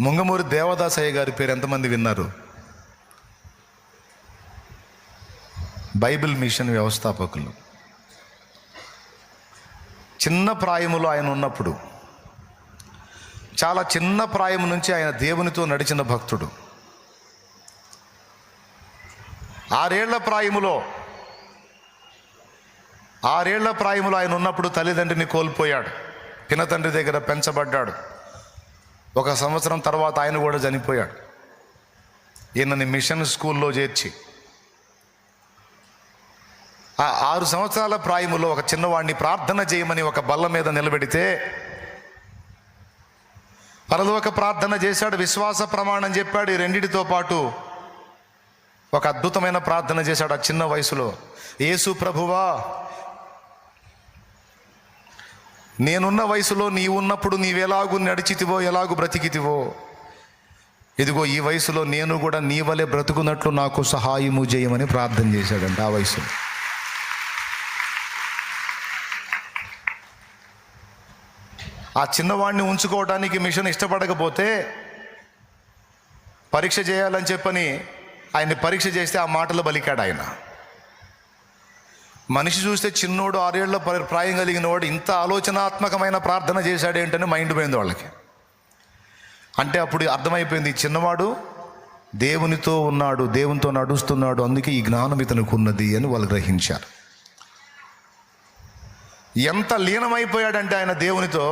ముంగమూరి దేవదాసయ్య గారి పేరు ఎంతమంది విన్నారు? బైబిల్ మిషన్ వ్యవస్థాపకులు. చిన్న ప్రాయములో ఆయన ఉన్నప్పుడు, చాలా చిన్న ప్రాయం నుంచి ఆయన దేవునితో నడిచిన భక్తుడు. 6 ఏళ్ల ప్రాయములో ఆయన ఉన్నప్పుడు తల్లిదండ్రిని కోల్పోయాడు. పినతండ్రి దగ్గర పెంచబడ్డాడు. 1 సంవత్సరం తర్వాత ఆయన కూడా చనిపోయాడు. ఈయనని మిషన్ స్కూల్లో చేర్చి ఆ 6 సంవత్సరాల ప్రాయములో ఒక చిన్నవాడిని ప్రార్థన చేయమని ఒక బల్ల మీద నిలబెడితే పరలోక ప్రార్థన చేశాడు, విశ్వాస ప్రమాణం చెప్పాడు. ఈ రెండిటితో పాటు ఒక అద్భుతమైన ప్రార్థన చేశాడు ఆ చిన్న వయసులో. యేసు ప్రభువా, నేనున్న వయసులో నీవున్నప్పుడు నీవెలాగు నడిచితివో, ఎలాగు బ్రతికితివో, ఇదిగో ఈ వయసులో నేను కూడా నీ వలె బ్రతుకున్నట్లు నాకు సహాయము చేయమని ప్రార్థన చేశాడంట ఆ వయసులో. ఆ చిన్నవాడిని ఉంచుకోవడానికి మిషన్ ఇష్టపడకపోతే పరీక్ష చేయాలని చెప్పని ఆయన్ని పరీక్ష చేస్తే ఆ మాటలు బలికాడు ఆయన. మనిషి చూస్తే చిన్నోడు 6 ఏళ్ల ప్రాయం కలిగిన వాడు ఇంత ఆలోచనాత్మకమైన ప్రార్థన చేశాడేంటని మైండ్ పోయింది వాళ్ళకి. అంటే అప్పుడు అర్థమైపోయింది, చిన్నవాడు దేవునితో ఉన్నాడు, దేవునితో నడుస్తున్నాడు, అందుకే ఈ జ్ఞానం ఇతనికి ఉన్నది అని వాళ్ళు గ్రహించారు. ఎంత లీనమైపోయాడంటే ఆయన దేవునితో,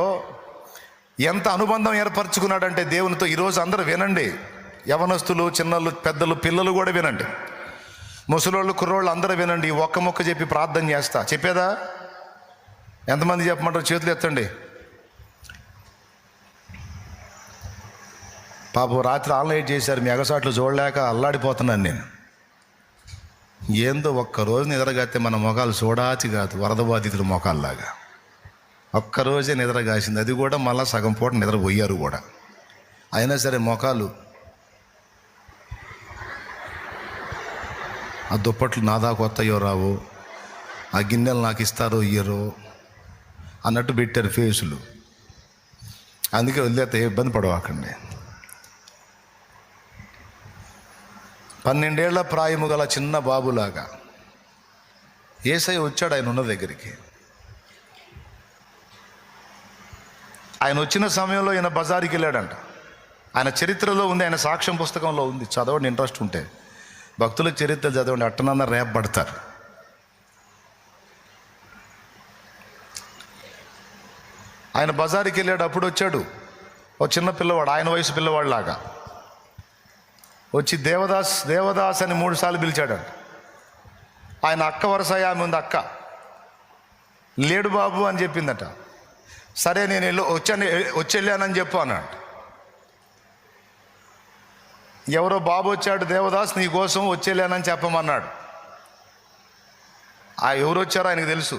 ఎంత అనుబంధం ఏర్పరచుకున్నాడంటే దేవునితో. ఈరోజు అందరూ వినండి, యవనస్తులు, చిన్నలు, పెద్దలు, పిల్లలు కూడా వినండి, ముసలోళ్ళు, కుర్రోళ్ళు అందరూ వినండి. ఒక్క మొక్క చెప్పి ప్రార్థన చేస్తా. చెప్పేదా? ఎంతమంది చెప్పమంటారు? చేతులు ఎత్తండి. పాపం రాత్రి ఆన్లైన్ చేశారు, మీ ఎగసాట్లు చూడలేక అల్లాడిపోతున్నాను నేను. ఏందో ఒక్కరోజు నిద్రగాస్తే మన మొఖాలు చూడాచి కాదు, వరద బాధితుల మొఖాల్లాగా ఒక్కరోజే నిద్రగాసింది. అది కూడా మళ్ళీ సగం పూట నిద్రపోయారు కూడా. అయినా సరే మొఖాలు, ఆ దుప్పట్లు నా దాకా వస్తాయో రావో, ఆ గిన్నెలు నాకు ఇస్తారో ఇయ్యరో అన్నట్టు పెట్టారు ఫేసులు. అందుకే వదిలేస్తే ఇబ్బంది పడవాకండి. 12 ఏళ్ల ప్రాయము గల చిన్న బాబులాగా యేసయ్య వచ్చాడు ఆయన ఉన్న దగ్గరికి. ఆయన వచ్చిన సమయంలో ఈయన బజారుకి వెళ్ళాడంట. ఆయన చరిత్రలో ఉంది, ఆయన సాక్ష్యం పుస్తకంలో ఉంది. చదవండి, ఇంట్రెస్ట్ ఉంటే. భక్తుల చరిత్ర చదవండి, అట్టనన్న రేపు పడతారు. ఆయన బజారుకి వెళ్ళాడు. అప్పుడు వచ్చాడు ఓ చిన్న పిల్లవాడు, ఆయన వయసు పిల్లవాడు లాగా వచ్చి దేవదాస్ దేవదాస్ అని 3 సార్లు పిలిచాడంట. ఆయన అక్క వరుస ఆమె ఉంది, అక్క లేడు బాబు అని చెప్పిందట. సరే నేను వెళ్ళానని చెప్పు అన్నాడు. ఎవరో బాబు వచ్చాడు, దేవదాస్ నీ కోసం వచ్చేలేనని చెప్పమన్నాడు. ఆ ఎవరు వచ్చారో ఆయనకు తెలుసు.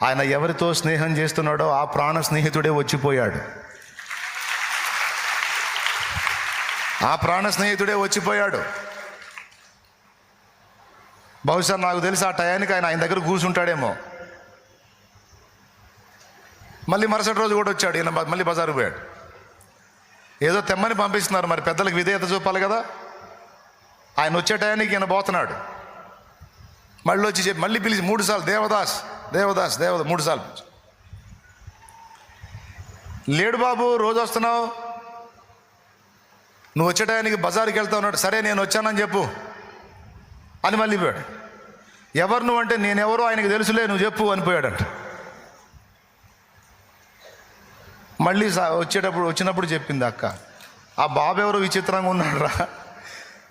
ఆయన ఎవరితో స్నేహం చేస్తున్నాడో ఆ ప్రాణ స్నేహితుడే వచ్చిపోయాడు. ఆ ప్రాణ స్నేహితుడే వచ్చిపోయాడు. బహుశా నాకు తెలిసి ఆ టయానికి ఆయన దగ్గర కూర్చుంటాడేమో. మళ్ళీ మరుసటి రోజు కూడా వచ్చాడు. ఈయన మళ్ళీ బజారు పోయాడు. ఏదో తెమ్మని పంపిస్తున్నారు, మరి పెద్దలకు విధేయత చూపాలి కదా. ఆయన వచ్చే టయానికి ఈయన పోతున్నాడు. మళ్ళీ వచ్చి చెప్పి మళ్ళీ పిలిచి 3 సార్లు దేవదాస్ దేవదాస్ దేవదాస్ 3 సార్లు పిలిచి, లేడు బాబు, రోజు వస్తున్నావు, నువ్వు వచ్చే టయానికి బజారుకి వెళ్తా ఉన్నాడు. సరే నేను వచ్చానని చెప్పు అని మళ్ళీ పోయాడు. ఎవరు నువ్వు అంటే, నేనెవరో ఆయనకు తెలుసులే, నువ్వు చెప్పు అని పోయాడంట. మళ్ళీ వచ్చినప్పుడు చెప్పింది అక్క, ఆ బాబు ఎవరో విచిత్రంగా ఉన్నాడు రా,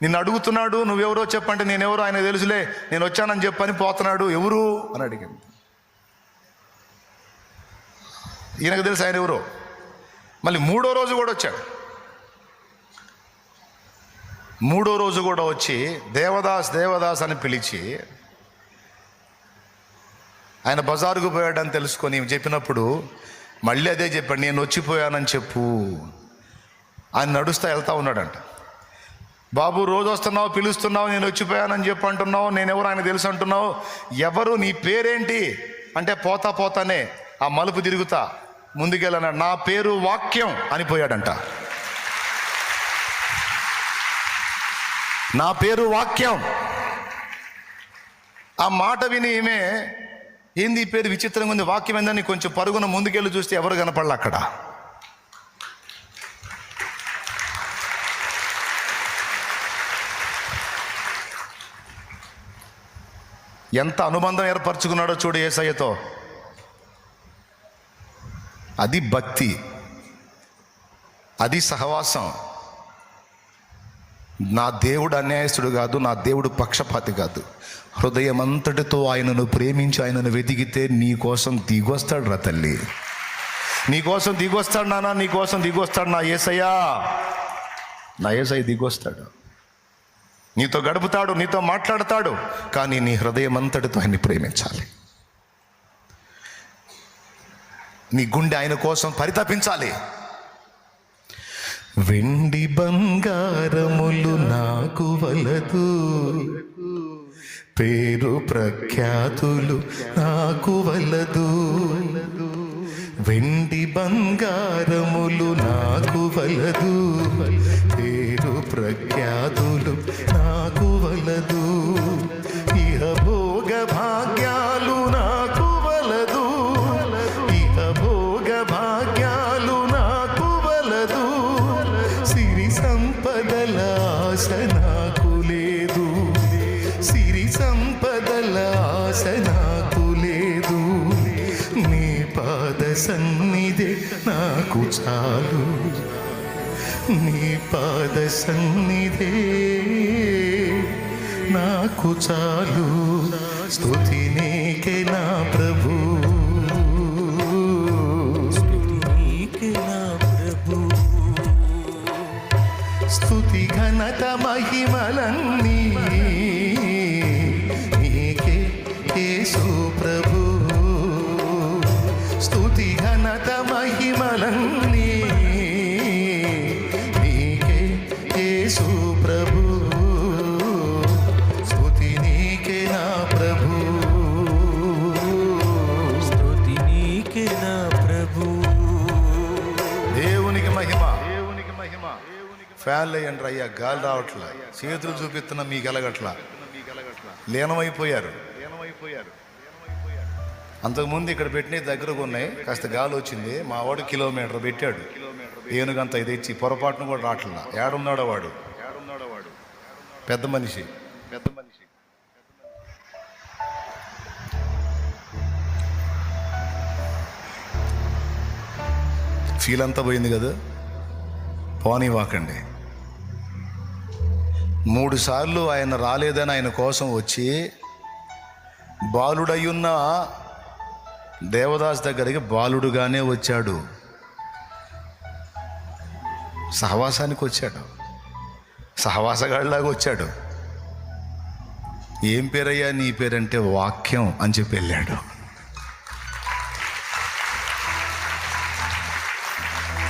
నిన్ను అడుగుతున్నాడు, నువ్వెవరో చెప్పంటే నేనెవరో ఆయనకు తెలుసులే, నేను వచ్చానని చెప్పని పోతున్నాడు, ఎవరు అని అడిగింది. ఈయనకు తెలుసు ఆయన ఎవరో. మళ్ళీ 3వ రోజు కూడా వచ్చాడు. 3వ రోజు కూడా వచ్చి దేవదాస్ దేవదాస్ అని పిలిచి, ఆయన బజారుకు పోయాడని తెలుసుకొని చెప్పినప్పుడు మళ్ళీ అదే చెప్పాడు, నేను వచ్చిపోయానని చెప్పు. ఆయన నడుస్తా వెళ్తా ఉన్నాడంట. బాబు రోజు వస్తున్నావు, పిలుస్తున్నావు, నేను వచ్చిపోయానని చెప్పు అంటున్నావు, నేనెవరు ఆయన తెలుసు అంటున్నావు, ఎవరు, నీ పేరేంటి అంటే పోతా పోతానే ఆ మలుపు తిరుగుతా ముందుకెళ్ళాడు, నా పేరు వాక్యం అనిపోయాడంట. నా పేరు వాక్యం. ఆ మాట విని ఈమె, ఏంది ఈ పేరు విచిత్రంగా ఉంది, వాక్యం ఏందని కొంచెం పరుగున ముందుకెళ్ళి చూస్తే ఎవరు కనపడలే అక్కడ. ఎంత అనుబంధం ఏర్పరచుకున్నాడో చూడు యేసయ్యతో. అది భక్తి, అది సహవాసం. నా దేవుడు అన్యాయస్తుడు కాదు, నా దేవుడు పక్షపాతి కాదు. హృదయం అంతటితో ఆయనను ప్రేమించి ఆయనను వెతికితే నీ కోసం దిగొస్తాడు రా తల్లి, నీ కోసం దిగొస్తాడు నాన్న, నీ కోసం దిగొస్తాడు నా యేసయ్యా. నా యేసయ్య దిగొస్తాడు, నీతో గడుపుతాడు, నీతో మాట్లాడతాడు. కానీ నీ హృదయం అంతటితో ఆయన్ని ప్రేమించాలి. నీ గుండె ఆయన కోసం పరితపించాలి. వెండి బంగారములు నాకు వలదు, పేరు ప్రఖ్యాతులు నాకు వలదు. వెండి బంగారములు నాకు వలదు, పేరు ప్రఖ్యాతులు నాకు వలదు. ఇహ భోగ భాగ్యాలు నాకు వలదు, ఇహ భోగ భాగ్యాలు నాకు వలదు. సిరి సంపదల ఆశ నాకు లేదు, సిరి సంపదల ఆశ నాకు లేదు. నీ పాద సన్నిధి నాకు చాలు, నీ పాద సన్నిధే నాకు చాలు. స్తుతి నీకే నా ప్రభు, స్తుతి ఘనత మహిమలన్నీ నీకే యేసు ప్రభు. స్తుతి ఘనత మహిమలన్నీ నీకే యేసు ప్రభు. స్తుతి నీకే నా ప్రభు, స్తుతి నీకే నా ప్రభు. దేవునికి మహిమ, దేవునికి మహిమ. ఫ్యాన్లు వేయండి అయ్యా, గాలి రావట్లా, చేతులు చూపిస్తున్నా మీకు ఎలగట్లా, లీనమైపోయారు. అంతకుముందు ఇక్కడ పెట్టినవి దగ్గరకు ఉన్నాయి, కాస్త గాలి వచ్చింది. మా వాడు కిలోమీటర్ పెట్టాడు, ఏనుగంత ఇది ఇచ్చి పొరపాటును కూడా రావట్లా. ఏడున్నాడో వాడు, పెద్ద మనిషి. ఫీల్ అంతా పోయింది కదా, పోనీవాకండి. 3 సార్లు ఆయన రాలేదని ఆయన కోసం వచ్చి బాలుడయ్యున్న దేవదాస్ దగ్గరికి బాలుడుగానే వచ్చాడు, సహవాసానికి వచ్చాడు, సహవాసగాడిలాగా వచ్చాడు. ఏం పేరయ్యా నీ పేరంటే వాక్యం అని చెప్పి వెళ్ళాడు.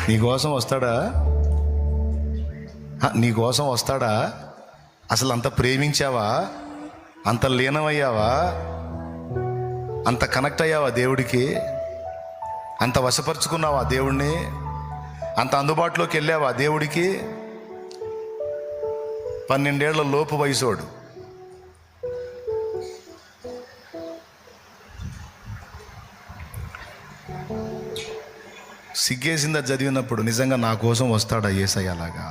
నీకోసం వస్తాడా? నీకోసం వస్తాడా? అసలు అంత ప్రేమించావా? అంత లీనమయ్యావా? అంత కనెక్ట్ అయ్యావా దేవుడికి? అంత వశపరుచుకున్నావా దేవుణ్ణి? అంత అందుబాటులోకి వెళ్ళావా దేవుడికి? 12 ఏళ్ల లోపు వయసోడు, సిగ్గేసిందా చదివినప్పుడు? నిజంగా నా కోసం వస్తాడా యేసయ్య అలాగా?